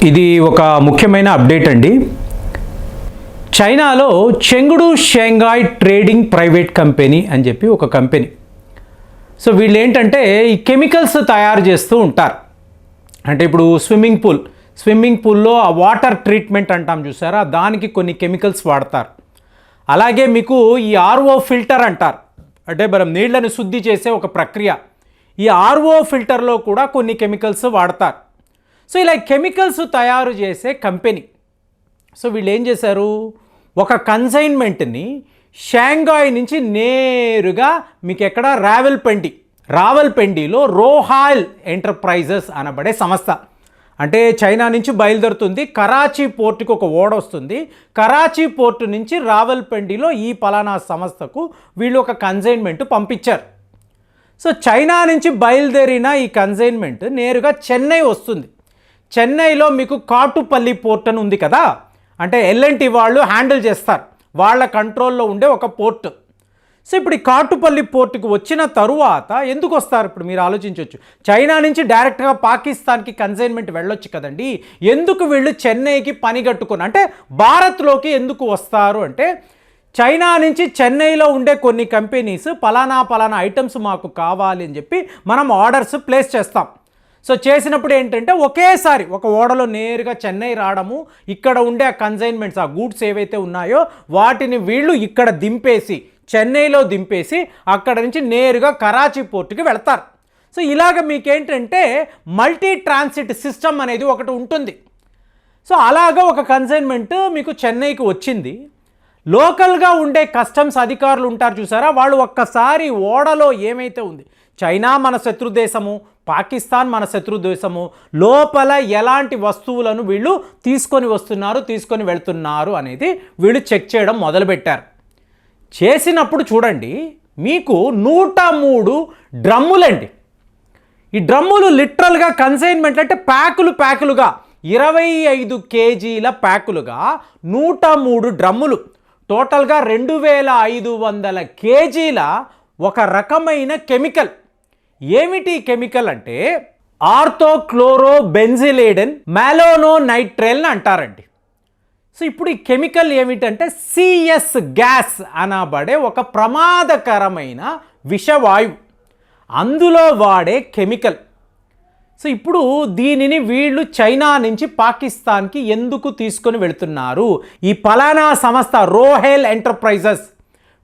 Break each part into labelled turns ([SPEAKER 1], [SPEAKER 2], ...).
[SPEAKER 1] ఇది ఒక ముఖ్యమైన అప్డేట్ అండి. చైనాలో చెంగుడు షాంఘై ట్రేడింగ్ ప్రైవేట్ కంపెనీ అని చెప్పి ఒక కంపెనీ. సో వీళ్ళు ఏంటంటే ఈ కెమికల్స్ తయారు చేస్తూ ఉంటారు. అంటే ఇప్పుడు స్విమ్మింగ్ పూల్లో ఆ వాటర్ ట్రీట్మెంట్ అంటాం చూసారా, దానికి కొన్ని కెమికల్స్ వాడతారు. అలాగే మీకు ఈ ఆర్ఓ ఫిల్టర్ అంటారు, అంటే మనం నీళ్లను శుద్ధి చేసే ఒక ప్రక్రియ. ఈ ఆర్ఓ ఫిల్టర్లో కూడా కొన్ని కెమికల్స్ వాడతారు. సో ఇలా కెమికల్స్ తయారు చేసే కంపెనీ. సో వీళ్ళు ఏం చేశారు, ఒక కన్సైన్మెంట్ని షాంఘై నుంచి నేరుగా మీకు ఎక్కడ రావల్పిండిలో రోహాల్ ఎంటర్ప్రైజెస్ అనబడే సంస్థ, అంటే చైనా నుంచి బయలుదేరుతుంది, కరాచీ పోర్టుకి ఒక ఓడ వస్తుంది, కరాచీ పోర్టు నుంచి రావల్పిండిలో ఈ పలానా సంస్థకు వీళ్ళు ఒక కన్సైన్మెంట్ పంపించారు. సో చైనా నుంచి బయలుదేరిన ఈ కన్సైన్మెంట్ నేరుగా చెన్నై వస్తుంది. చెన్నైలో మీకు కాటుపల్లి పోర్ట్ అని ఉంది కదా, అంటే L&T వాళ్ళు హ్యాండిల్ చేస్తారు, వాళ్ళ కంట్రోల్లో ఉండే ఒక పోర్ట్. సో ఇప్పుడు ఈ కాటుపల్లి పోర్టుకు వచ్చిన తరువాత ఎందుకు వస్తారు, ఇప్పుడు మీరు ఆలోచించవచ్చు. చైనా నుంచి డైరెక్ట్గా పాకిస్తాన్కి కన్సైన్మెంట్ వెళ్ళొచ్చు కదండి, ఎందుకు వీళ్ళు చెన్నైకి పని కట్టుకొని అంటే భారత్లోకి ఎందుకు వస్తారు అంటే, చైనా నుంచి చెన్నైలో ఉండే కొన్ని కంపెనీస్ పలానా ఐటమ్స్ మాకు కావాలి అని చెప్పి మనం ఆర్డర్స్ ప్లేస్ చేస్తాం. సో చేసినప్పుడు ఏంటంటే ఒకేసారి ఒక ఓడలో నేరుగా చెన్నై రావడము, ఇక్కడ ఉండే ఆ కన్సైన్మెంట్స్, ఆ గూడ్స్ ఏవైతే ఉన్నాయో వాటిని వీళ్ళు ఇక్కడ దింపేసి, చెన్నైలో దింపేసి అక్కడ నుంచి నేరుగా కరాచీ పోర్టుకి వెళ్తారు. సో ఇలాగ మీకేంటంటే మల్టీ ట్రాన్సిట్ సిస్టమ్ అనేది ఒకటి ఉంటుంది. సో అలాగా ఒక కన్సైన్మెంట్ మీకు చెన్నైకి వచ్చింది. లోకల్గా ఉండే కస్టమ్స్ అధికారులు ఉంటారు చూసారా, వాళ్ళు ఒక్కసారి ఓడలో ఏమైతే ఉంది, చైనా మన శత్రు దేశము, పాకిస్తాన్ మన శత్రు దేశము, లోపల ఎలాంటి వస్తువులను వీళ్ళు తీసుకొని వెళ్తున్నారు అనేది వీళ్ళు చెక్ చేయడం మొదలుపెట్టారు. చేసినప్పుడు చూడండి, మీకు 103 డ్రమ్ములండి. ఈ డ్రమ్ములు లిటరల్గా కన్సైన్మెంట్ అంటే ప్యాకులుగా 25 కేజీల ప్యాకులుగా 103 డ్రమ్ములు, టోటల్గా 2500 కేజీల ఒక రకమైన కెమికల్. ఏమిటి కెమికల్ అంటే ఆర్థోక్లోరోబెంజిలేడెన్ మ్యాలోనోనైట్రైల్ అంటారండి. సో ఇప్పుడు ఈ కెమికల్ ఏమిటంటే CS గ్యాస్ అనబడే ఒక ప్రమాదకరమైన విషవాయువు, అందులో వాడే కెమికల్. సో ఇప్పుడు దీనిని వీళ్ళు చైనా నుంచి పాకిస్తాన్కి ఎందుకు తీసుకొని వెళుతున్నారు, ఈ పలానా సంస్థ రోహెల్ ఎంటర్ప్రైజెస్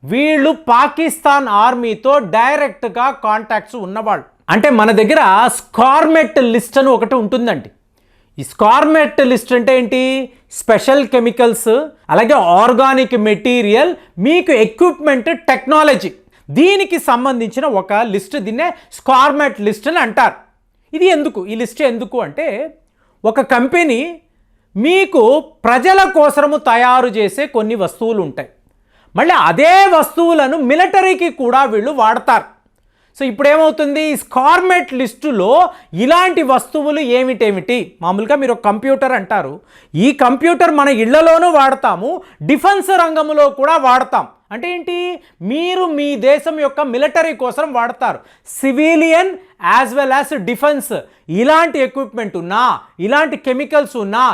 [SPEAKER 1] వీళ్ళు పాకిస్తాన్ ఆర్మీతో డైరెక్ట్గా కాంటాక్ట్స్ ఉన్నవాళ్ళు. అంటే మన దగ్గర స్కార్మెట్ లిస్ట్ అని ఒకటి ఉంటుందండి. ఈ స్కార్మెట్ లిస్ట్ అంటే ఏంటి, స్పెషల్ కెమికల్స్, అలాగే ఆర్గానిక్ మెటీరియల్, మీకు ఎక్విప్మెంట్, టెక్నాలజీ, దీనికి సంబంధించిన ఒక లిస్ట్, దీన్నే స్కార్మెట్ లిస్ట్ అని అంటారు. ఇది ఎందుకు, ఈ లిస్ట్ ఎందుకు అంటే, ఒక కంపెనీ మీకు ప్రజల కోసము తయారు చేసే కొన్ని వస్తువులు ఉంటాయి, మళ్ళీ అదే వస్తువులను మిలిటరీకి కూడా వీళ్ళు వాడతారు. సో ఇప్పుడు ఏమవుతుంది, స్కార్మెట్ లిస్టులో ఇలాంటి వస్తువులు ఏమిటేమిటి, మామూలుగా మీరు ఒక కంప్యూటర్ అంటారు, ఈ కంప్యూటర్ మన ఇళ్లలోనూ వాడతాము, డిఫెన్స్ రంగంలో కూడా వాడతాం. అంటే ఏంటి, మీరు మీ దేశం యొక్క మిలిటరీ కోసం వాడతారు, civilian as well as defence. ఇలాంటి ఎక్విప్మెంట్ ఉన్నా, ఇలాంటి కెమికల్స్ ఉన్నా,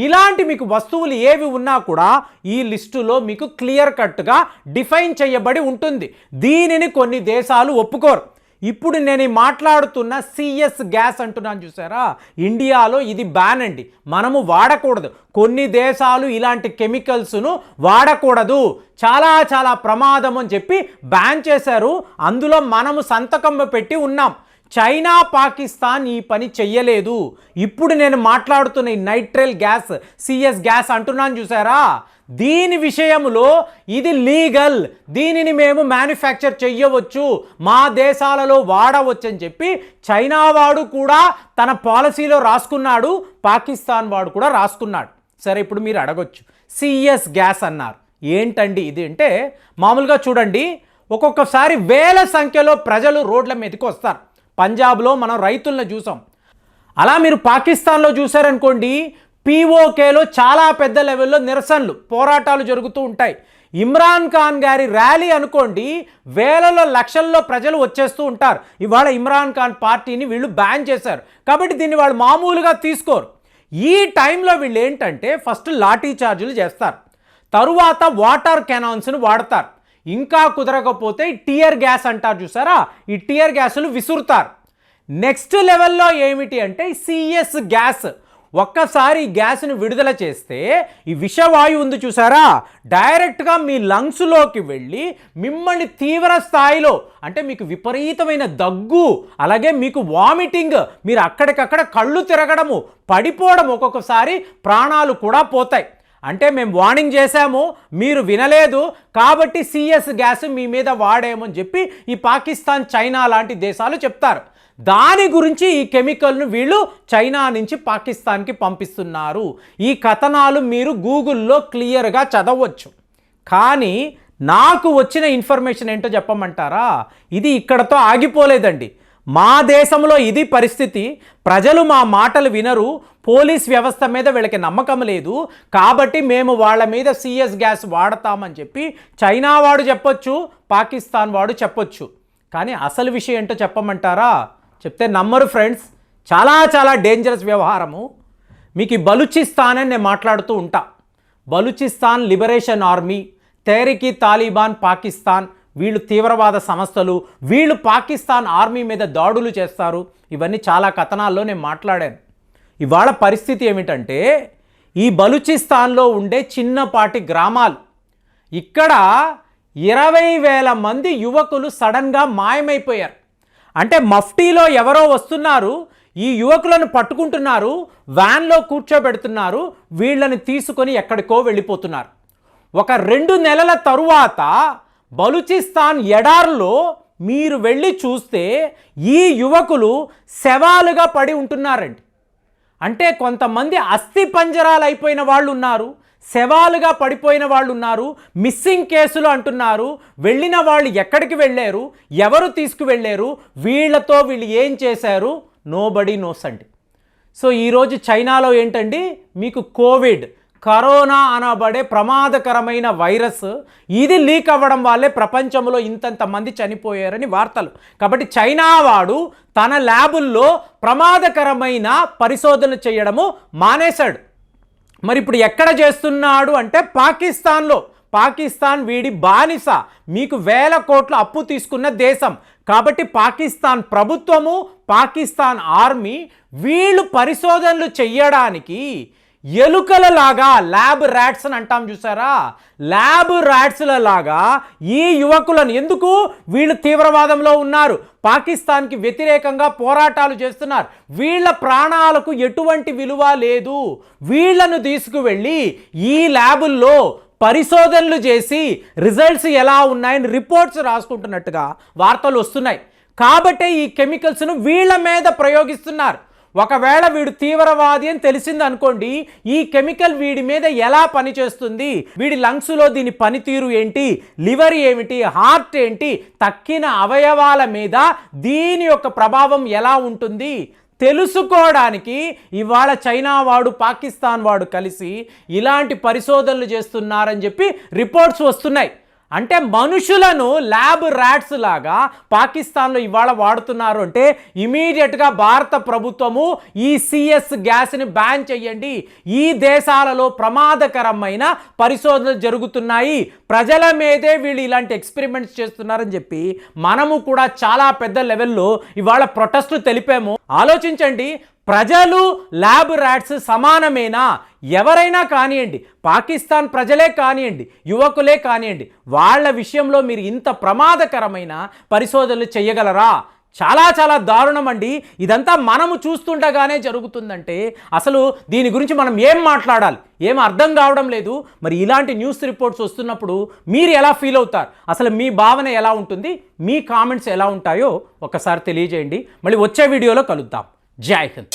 [SPEAKER 1] ఇలాంటి మీకు వస్తువులు ఏవి ఉన్నా కూడా ఈ లిస్టులో మీకు క్లియర్ కట్గా డిఫైన్ చేయబడి ఉంటుంది. దీనిని కొన్ని దేశాలు ఒప్పుకోరు. ఇప్పుడు నేను మాట్లాడుతున్న CS గ్యాస్ అంటున్నాను చూసారా, ఇండియాలో ఇది బ్యాన్ అండి, మనము వాడకూడదు. కొన్ని దేశాలు ఇలాంటి కెమికల్స్ను వాడకూడదు, చాలా ప్రమాదం అని చెప్పి బ్యాన్ చేశారు. అందులో మనము సంతకం పెట్టి ఉన్నాం. చైనా, పాకిస్తాన్ ఈ పని చెయ్యలేదు. ఇప్పుడు నేను మాట్లాడుతున్న ఈ నైట్రైల్ గ్యాస్, CS గ్యాస్ అంటున్నాను చూసారా, దీని విషయంలో ఇది లీగల్, దీనిని మేము మ్యానుఫ్యాక్చర్ చెయ్యవచ్చు, మా దేశాలలో వాడవచ్చు అని చెప్పి చైనా వాడు కూడా తన పాలసీలో రాసుకున్నాడు, పాకిస్తాన్ వాడు కూడా రాసుకున్నాడు. సరే, ఇప్పుడు మీరు అడగొచ్చు, CS గ్యాస్ అన్నారు ఏంటండి ఇది అంటే, మామూలుగా చూడండి, ఒక్కొక్కసారి వేల సంఖ్యలో ప్రజలు రోడ్ల మీదకి వస్తారు. పంజాబ్లో మనం రైతులను చూసాం. అలా మీరు పాకిస్తాన్లో చూసారనుకోండి, POKలో చాలా పెద్ద లెవెల్లో నిరసనలు, పోరాటాలు జరుగుతూ ఉంటాయి. ఇమ్రాన్ ఖాన్ గారి ర్యాలీ అనుకోండి, వేలలో లక్షల్లో ప్రజలు వచ్చేస్తూ ఉంటారు. ఇవాళ ఇమ్రాన్ ఖాన్ పార్టీని వీళ్ళు బ్యాన్ చేశారు కాబట్టి దీన్ని వాళ్ళు మామూలుగా తీసుకోరు. ఈ టైంలో వీళ్ళు ఏంటంటే ఫస్ట్ లాఠీ చార్జీలు చేస్తారు, తరువాత వాటర్ కెనాన్స్ను వాడతారు, ఇంకా కుదరకపోతే టియర్ గ్యాస్ అంటారు చూసారా, ఈ టియర్ గ్యాసులు విసురుతారు. నెక్స్ట్ లెవెల్లో ఏమిటి అంటే సిఎస్ గ్యాస్. ఒక్కసారి ఈ గ్యాస్ను విడుదల చేస్తే ఈ విషవాయువు ఉంది చూసారా, డైరెక్ట్గా మీ లంగ్స్లోకి వెళ్ళి మిమ్మల్ని తీవ్ర స్థాయిలో అంటే మీకు విపరీతమైన దగ్గు, అలాగే మీకు వామిటింగ్, మీరు అక్కడికక్కడ కళ్ళు తిరగడము, పడిపోవడం, ఒక్కొక్కసారి ప్రాణాలు కూడా పోతాయి. అంటే మేము వార్నింగ్ చేశాము, మీరు వినలేదు కాబట్టి సిఎస్ గ్యాస్ మీ మీద వాడేమని చెప్పి ఈ పాకిస్తాన్, చైనా లాంటి దేశాలు చెప్తారు. దాని గురించి ఈ కెమికల్ను వీళ్ళు చైనా నుంచి పాకిస్తాన్కి పంపిస్తున్నారు. ఈ కథనాలు మీరు గూగుల్లో క్లియర్గా చదవచ్చు. కానీ నాకు వచ్చిన ఇన్ఫర్మేషన్ ఏంటో చెప్పమంటారా, ఇది ఇక్కడతో ఆగిపోలేదండి. మా దేశంలో ఇది పరిస్థితి, ప్రజలు మా మాటలు వినరు, పోలీస్ వ్యవస్థ మీద వీళ్ళకి నమ్మకం లేదు, కాబట్టి మేము వాళ్ళ మీద సిఎస్ గ్యాస్ వాడతామని చెప్పి చైనా వాడు చెప్పొచ్చు, పాకిస్తాన్ వాడు చెప్పొచ్చు. కానీ అసలు విషయం ఏంటో చెప్పమంటారా, చెప్తే నమ్మరు ఫ్రెండ్స్. చాలా చాలా డేంజరస్ వ్యవహారము. మీకు ఈ బలూచిస్తాన్ అని నేను మాట్లాడుతూ ఉంటా. Balochistan liberation army, Tehreek Taliban Pakistan, వీళ్ళు తీవ్రవాద సంస్థలు, వీళ్ళు పాకిస్తాన్ ఆర్మీ మీద దాడులు చేస్తారు. ఇవన్నీ చాలా కథనాల్లో నేను మాట్లాడాను. ఇవాళ పరిస్థితి ఏమిటంటే ఈ బలూచిస్తాన్లో ఉండే చిన్నపాటి గ్రామాలు, ఇక్కడ 20,000 మంది యువకులు సడన్గా మాయమైపోయారు. అంటే మఫ్టీలో ఎవరో వస్తున్నారు, ఈ యువకులను పట్టుకుంటున్నారు, వ్యాన్లో కూర్చోబెడుతున్నారు, వీళ్ళని తీసుకొని ఎక్కడికో వెళ్ళిపోతున్నారు. ఒక 2 నెలల తరువాత బలూచిస్తాన్ ఎడార్లో మీరు వెళ్ళి చూస్తే ఈ యువకులు శవాలుగా పడి ఉంటున్నారండి. అంటే కొంతమంది అస్థి పంజరాలు అయిపోయిన వాళ్ళు ఉన్నారు, శవాలుగా పడిపోయిన వాళ్ళు ఉన్నారు, మిస్సింగ్ కేసులు అంటున్నారు. వెళ్ళిన వాళ్ళు ఎక్కడికి వెళ్ళారు, ఎవరు తీసుకువెళ్ళారు, వీళ్ళతో వీళ్ళు ఏం చేశారు, నోబడీ నోస్ అండి. సో ఈరోజు చైనాలో ఏంటండి, మీకు కోవిడ్, కరోనా అనబడే ప్రమాదకరమైన వైరస్, ఇది లీక్ అవ్వడం వల్లే ప్రపంచంలో ఇంతంత మంది చనిపోయారని వార్తలు. కాబట్టి చైనా వాడు తన ల్యాబుల్లో ప్రమాదకరమైన పరిశోధనలు చేయడము మానేశాడు. మరి ఇప్పుడు ఎక్కడ చేస్తున్నాడు అంటే పాకిస్తాన్లో. పాకిస్తాన్ వీడి బానిస, మీకు 1000 కోట్ల అప్పు తీసుకున్న దేశం. కాబట్టి పాకిస్తాన్ ప్రభుత్వము, పాకిస్తాన్ ఆర్మీ వీళ్ళు పరిశోధనలు చెయ్యడానికి ఎలుకలలాగా, ల్యాబ్ ర్యాట్స్ అని అంటాం చూసారా, ల్యాబ్ ర్యాట్స్ల లాగా ఈ యువకులను, ఎందుకు వీళ్ళు తీవ్రవాదంలో ఉన్నారు, పాకిస్తాన్కి వ్యతిరేకంగా పోరాటాలు చేస్తున్నారు, వీళ్ళ ప్రాణాలకు ఎటువంటి విలువ లేదు, వీళ్ళను తీసుకువెళ్ళి ఈ ల్యాబుల్లో పరిశోధనలు చేసి రిజల్ట్స్ ఎలా ఉన్నాయని రిపోర్ట్స్ రాసుకుంటున్నట్టుగా వార్తలు వస్తున్నాయి. కాబట్టే ఈ కెమికల్స్ను వీళ్ళ మీద ప్రయోగిస్తున్నారు. ఒకవేళ వీడు తీవ్రవాది అని తెలిసింది అనుకోండి, ఈ కెమికల్ వీడి మీద ఎలా పనిచేస్తుంది, వీడి లంగ్స్లో దీని పనితీరు ఏంటి, లివర్ ఏమిటి, హార్ట్ ఏంటి, తక్కిన అవయవాల మీద దీని యొక్క ప్రభావం ఎలా ఉంటుంది తెలుసుకోవడానికి ఇవాళ చైనా వాడు, పాకిస్తాన్ వాడు కలిసి ఇలాంటి పరిశోధనలు చేస్తున్నారని చెప్పి రిపోర్ట్స్ వస్తున్నాయి. అంటే మనుషులను ల్యాబ్ ర్యాట్స్ లాగా పాకిస్తాన్లో ఇవాళ వాడుతున్నారు. అంటే ఇమీడియట్గా భారత ప్రభుత్వము ఈ సిఎస్ గ్యాస్ని బ్యాన్ చేయండి, ఈ దేశాలలో ప్రమాదకరమైన పరిశోధనలు జరుగుతున్నాయి, ప్రజల మీదే వీళ్ళు ఇలాంటి ఎక్స్పెరిమెంట్స్ చేస్తున్నారని చెప్పి మనము కూడా చాలా పెద్ద లెవెల్లో ఇవాళ ప్రొటెస్టులు తెలిపాము. ఆలోచించండి, ప్రజలు ల్యాబ్ ర్యాట్స్ సమానమేనా? ఎవరైనా కానివ్వండి, పాకిస్తాన్ ప్రజలే కానివ్వండి, యువకులే కానివ్వండి, వాళ్ళ విషయంలో మీరు ఇంత ప్రమాదకరమైన పరిశోధనలు చేయగలరా? చాలా చాలా దారుణం అండి. ఇదంతా మనము చూస్తుండగానే జరుగుతుందంటే అసలు దీని గురించి మనం ఏం మాట్లాడాలి, ఏం అర్థం కావడం లేదు. మరి ఇలాంటి న్యూస్ రిపోర్ట్స్ వస్తున్నప్పుడు మీరు ఎలా ఫీల్ అవుతారు, అసలు మీ భావన ఎలా ఉంటుంది, మీ కామెంట్స్ ఎలా ఉంటాయో ఒకసారి తెలియజేయండి. మళ్ళీ వచ్చే వీడియోలో కలుద్దాం. జై హింద్.